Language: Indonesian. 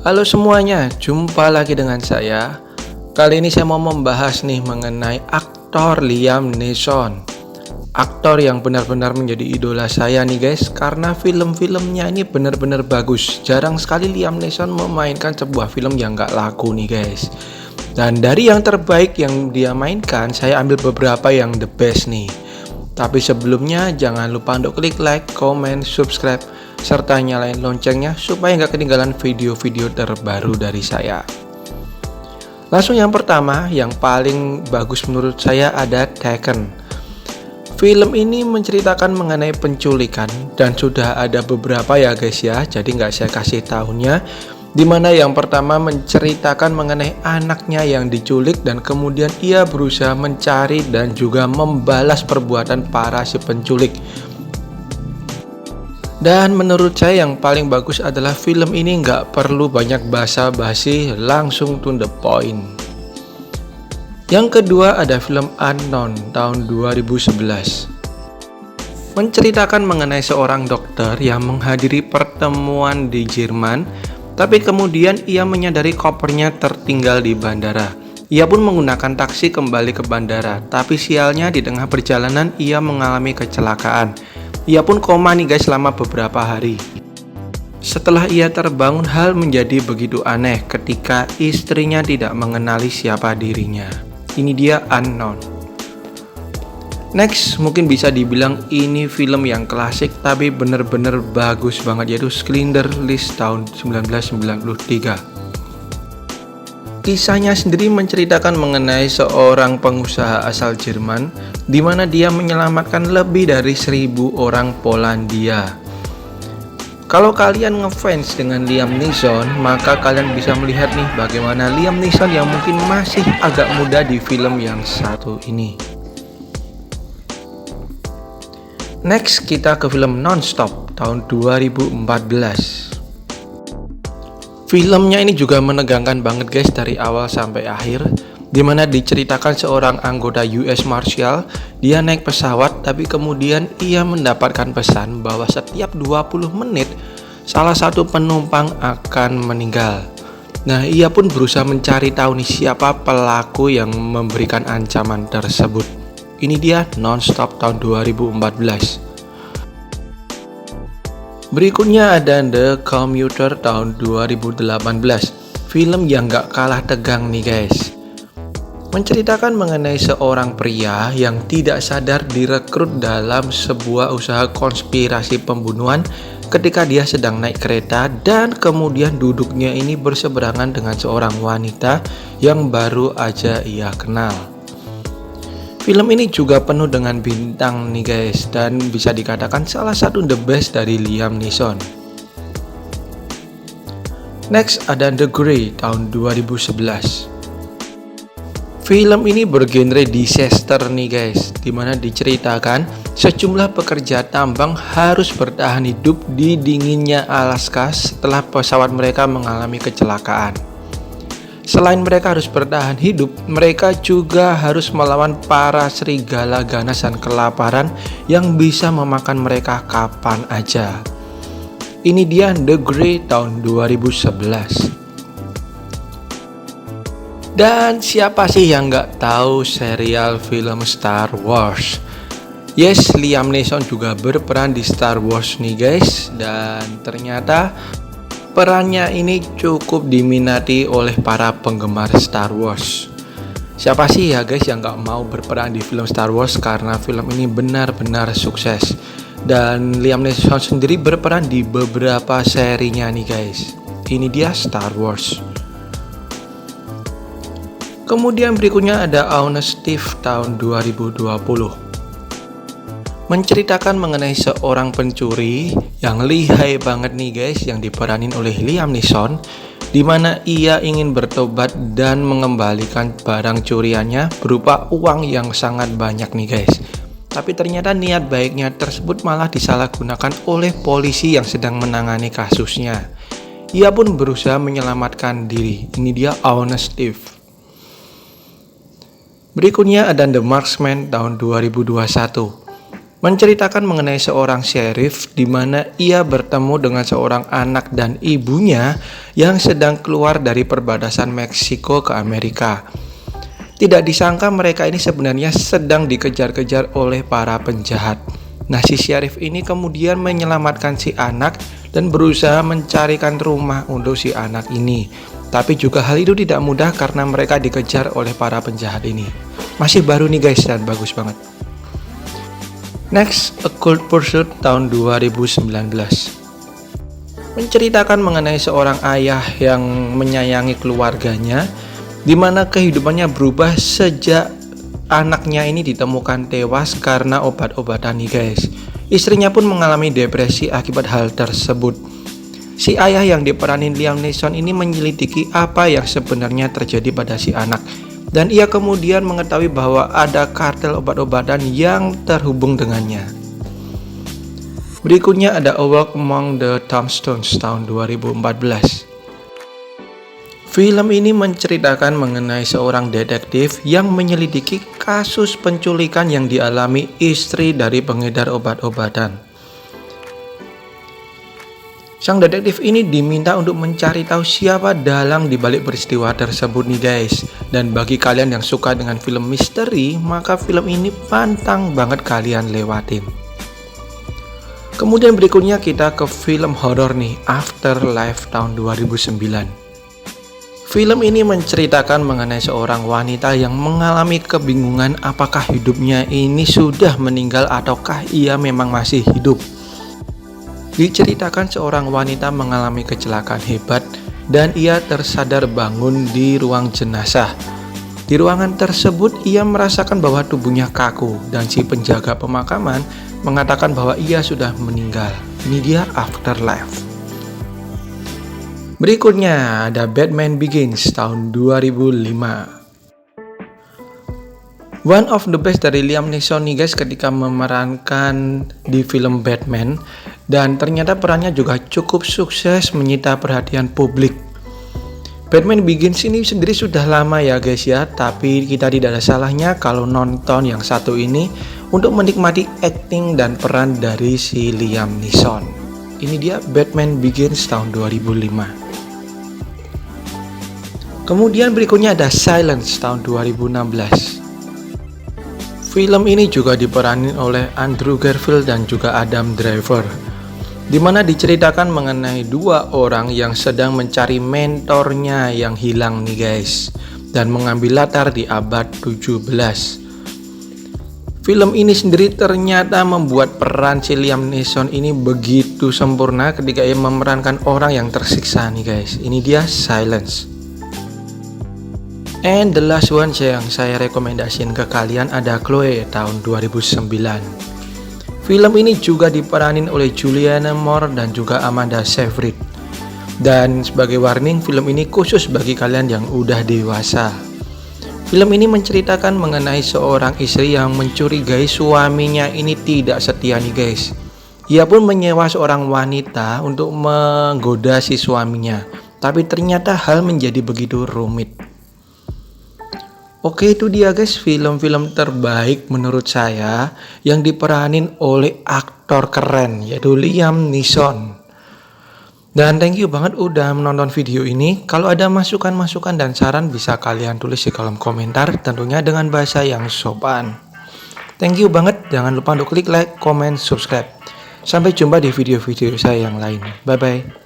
Halo semuanya, jumpa lagi dengan saya. Kali ini saya mau membahas nih mengenai aktor Liam Neeson. Aktor yang benar-benar menjadi idola saya nih guys, karena film-filmnya ini benar-benar bagus. Jarang sekali Liam Neeson memainkan sebuah film yang gak laku nih guys. Dan dari yang terbaik yang dia mainkan, saya ambil beberapa yang the best nih. Tapi sebelumnya jangan lupa untuk klik like, comment, subscribe, serta nyalain loncengnya supaya nggak ketinggalan video-video terbaru dari saya. Langsung yang pertama, yang paling bagus menurut saya ada Taken. Film ini menceritakan mengenai penculikan dan sudah ada beberapa ya guys ya, jadi nggak saya kasih tahunnya. Dimana yang pertama menceritakan mengenai anaknya yang diculik dan kemudian ia berusaha mencari dan juga membalas perbuatan para si penculik. Dan menurut saya yang paling bagus adalah film ini nggak perlu banyak basa-basi, langsung to the point. Yang kedua ada film Unknown tahun 2011. Menceritakan mengenai seorang dokter yang menghadiri pertemuan di Jerman, tapi kemudian ia menyadari kopernya tertinggal di bandara. Ia pun menggunakan taksi kembali ke bandara, tapi sialnya di tengah perjalanan ia mengalami kecelakaan. Ia pun koma nih guys selama beberapa hari. Setelah ia terbangun, hal menjadi begitu aneh ketika istrinya tidak mengenali siapa dirinya. Ini dia Unknown. Next, mungkin bisa dibilang ini film yang klasik tapi bener-bener bagus banget, yaitu Schindler's List tahun 1993. Kisahnya sendiri menceritakan mengenai seorang pengusaha asal Jerman di mana dia menyelamatkan lebih dari 1.000 orang Polandia. Kalau kalian ngefans dengan Liam Neeson, maka kalian bisa melihat nih bagaimana Liam Neeson yang mungkin masih agak muda di film yang satu ini. Next, kita ke film Non-Stop tahun 2014. Filmnya ini juga menegangkan banget guys dari awal sampai akhir, dimana diceritakan seorang anggota US Marshal. Dia naik pesawat tapi kemudian ia mendapatkan pesan bahwa setiap 20 menit salah satu penumpang akan meninggal. Nah, ia pun berusaha mencari tahu nih siapa pelaku yang memberikan ancaman tersebut. Ini dia Non-Stop tahun 2014. Berikutnya ada The Commuter tahun 2018. Film yang gak kalah tegang nih guys. Menceritakan mengenai seorang pria yang tidak sadar direkrut dalam sebuah usaha konspirasi pembunuhan ketika dia sedang naik kereta dan kemudian duduknya ini berseberangan dengan seorang wanita yang baru aja ia kenal. Film ini juga penuh dengan bintang nih guys, dan bisa dikatakan salah satu the best dari Liam Neeson. Next ada The Grey tahun 2011. Film ini bergenre disaster nih guys, dimana diceritakan sejumlah pekerja tambang harus bertahan hidup di dinginnya Alaska setelah pesawat mereka mengalami kecelakaan. Selain mereka harus bertahan hidup, mereka juga harus melawan para serigala ganas dan kelaparan yang bisa memakan mereka kapan aja. Ini dia The Grey tahun 2011. Dan siapa sih yang nggak tahu serial film Star Wars? Yes, Liam Neeson juga berperan di Star Wars nih guys, dan ternyata perannya ini cukup diminati oleh para penggemar Star Wars. Siapa sih ya guys yang gak mau berperan di film Star Wars, karena film ini benar-benar sukses. Dan Liam Neeson sendiri berperan di beberapa serinya nih guys. Ini dia Star Wars. Kemudian berikutnya ada Honest Thief tahun 2020. Menceritakan mengenai seorang pencuri yang lihai banget nih guys, yang diperanin oleh Liam Neeson, di mana ia ingin bertobat dan mengembalikan barang curiannya berupa uang yang sangat banyak nih guys. Tapi ternyata niat baiknya tersebut malah disalahgunakan oleh polisi yang sedang menangani kasusnya. Ia pun berusaha menyelamatkan diri. Ini dia Honest Thief. Berikutnya ada The Marksman tahun 2021. menceritakan mengenai seorang sheriff di mana ia bertemu dengan seorang anak dan ibunya yang sedang keluar dari perbatasan Meksiko ke Amerika. Tidak disangka mereka ini sebenarnya sedang dikejar-kejar oleh para penjahat. Nah, si sheriff ini kemudian menyelamatkan si anak dan berusaha mencarikan rumah untuk si anak ini. Tapi juga hal itu tidak mudah karena mereka dikejar oleh para penjahat ini. Masih baru nih guys dan bagus banget. Next, A Cold Pursuit tahun 2019. Menceritakan mengenai seorang ayah yang menyayangi keluarganya, di mana kehidupannya berubah sejak anaknya ini ditemukan tewas karena obat-obatan nih guys. Istrinya pun mengalami depresi akibat hal tersebut. Si ayah yang diperanin Liam Neeson ini menyelidiki apa yang sebenarnya terjadi pada si anak. Dan ia kemudian mengetahui bahwa ada kartel obat-obatan yang terhubung dengannya. Berikutnya ada A Walk Among the Tombstones tahun 2014. Film ini menceritakan mengenai seorang detektif yang menyelidiki kasus penculikan yang dialami istri dari pengedar obat-obatan. Sang detektif ini diminta untuk mencari tahu siapa dalang dibalik peristiwa tersebut nih guys. Dan bagi kalian yang suka dengan film misteri, maka film ini pantang banget kalian lewatin. Kemudian berikutnya kita ke film horor nih, Afterlife tahun 2009. Film ini menceritakan mengenai seorang wanita yang mengalami kebingungan apakah hidupnya ini sudah meninggal ataukah ia memang masih hidup. Diceritakan seorang wanita mengalami kecelakaan hebat dan ia tersadar bangun di ruang jenazah. Di ruangan tersebut ia merasakan bahwa tubuhnya kaku dan si penjaga pemakaman mengatakan bahwa ia sudah meninggal. Ini dia Afterlife. Berikutnya ada Batman Begins tahun 2005. One of the best dari Liam Neeson nih guys ketika memerankan di film Batman. Dan ternyata perannya juga cukup sukses menyita perhatian publik. Batman Begins ini sendiri sudah lama ya guys ya, tapi kita tidak ada salahnya kalau nonton yang satu ini untuk menikmati acting dan peran dari si Liam Neeson. Ini dia Batman Begins tahun 2005. Kemudian berikutnya ada Silence tahun 2016. Film ini juga diperanin oleh Andrew Garfield dan juga Adam Driver, di mana diceritakan mengenai dua orang yang sedang mencari mentornya yang hilang nih guys, dan mengambil latar di abad 17. Film ini sendiri ternyata membuat peran si Liam Neeson ini begitu sempurna ketika ia memerankan orang yang tersiksa nih guys. Ini dia Silence. And the last one yang saya rekomendasiin ke kalian ada Chloe tahun 2009. Film ini juga diperanin oleh Julianne Moore dan juga Amanda Seyfried. Dan sebagai warning, film ini khusus bagi kalian yang udah dewasa. Film ini menceritakan mengenai seorang istri yang mencurigai suaminya ini tidak setia nih guys. Ia pun menyewa seorang wanita untuk menggoda si suaminya. Tapi ternyata hal menjadi begitu rumit. Oke, itu dia guys film-film terbaik menurut saya yang diperanin oleh aktor keren yaitu Liam Neeson. Dan thank you banget udah menonton video ini. Kalau ada masukan-masukan dan saran bisa kalian tulis di kolom komentar, tentunya dengan bahasa yang sopan. Thank you banget, jangan lupa untuk klik like, comment, subscribe. Sampai jumpa di video-video saya yang lain. Bye bye.